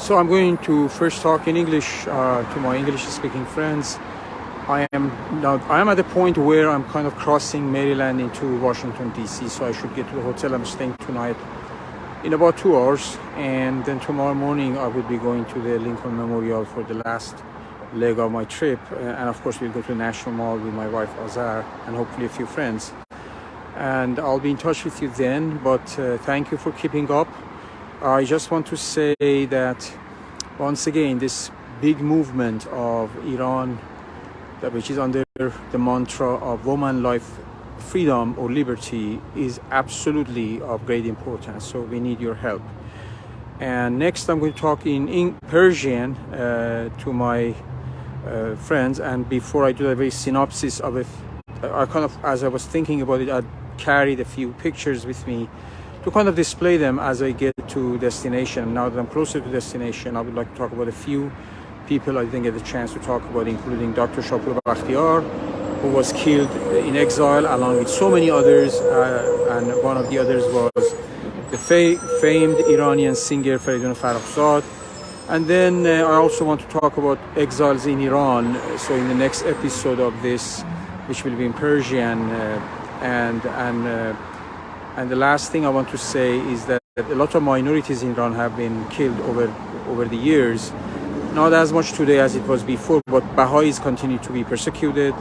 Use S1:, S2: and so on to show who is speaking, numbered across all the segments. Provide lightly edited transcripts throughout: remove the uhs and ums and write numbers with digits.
S1: So I'm going to first talk in English to my English-speaking friends. I am at the point where I'm kind of crossing Maryland into Washington, D.C., so I should get to the hotel I'm staying tonight in about 2 hours. And then tomorrow morning, I will be going to the Lincoln Memorial for the last leg of my trip. And of course, we'll go to the National Mall with my wife, Azar, and hopefully a few friends. And I'll be in touch with you then, but thank you for keeping up. I just want to say that once again, this big movement of Iran, which is under the mantra of woman, life, freedom or liberty, is absolutely of great importance. So we need your help. And next I'm going to talk in Persian to my friends. And before I do a very synopsis of it, I kind of, as I was thinking about it, I carried a few pictures with me to kind of display them as I get to destination. Now that I'm closer to destination, I would like to talk about a few people I didn't get a chance to talk about, including Dr. Shapur Bakhtiar, who was killed in exile along with so many others, and one of the others was the famed Iranian singer Feridun Farrokhzad. And then I also want to talk about exiles in Iran. So in the next episode of this, which will be in Persian, and the last thing I want to say is that a lot of minorities in Iran have been killed over the years. Not as much today as it was before, but Baha'is continue to be persecuted,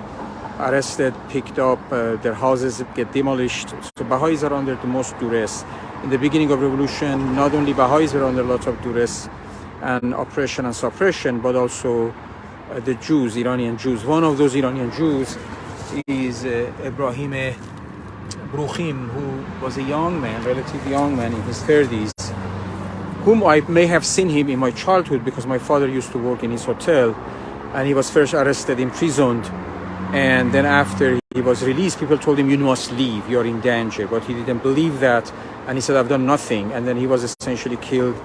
S1: arrested, picked up, their houses get demolished. So Baha'is are under the most duress. In the beginning of revolution, not only Baha'is were under a lot of duress and oppression and suppression, but also the Jews, Iranian Jews. One of those Iranian Jews is Ibrahim Brukhim, who was a young man, relatively young man in his 30s, whom I may have seen him in my childhood because my father used to work in his hotel, and he was first arrested, imprisoned, and then after he was released, people told him, "You must leave, you're in danger." But he didn't believe that, and he said, "I've done nothing." And then he was essentially killed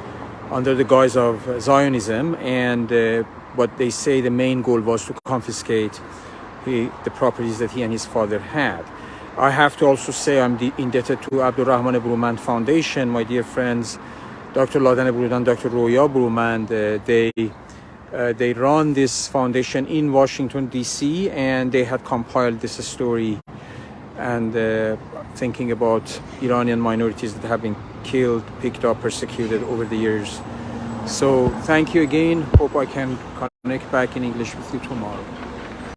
S1: under the guise of Zionism, and what they say the main goal was to confiscate the properties that he and his father had. I have to also say I'm indebted to Abdurrahman Bruman Foundation, my dear friends, Dr. Ladan Bruman, Dr. Roya Bruman. They run this foundation in Washington, D.C., and they had compiled this story and thinking about Iranian minorities that have been killed, picked up, persecuted over the years. So thank you again. Hope I can connect back in English with you tomorrow.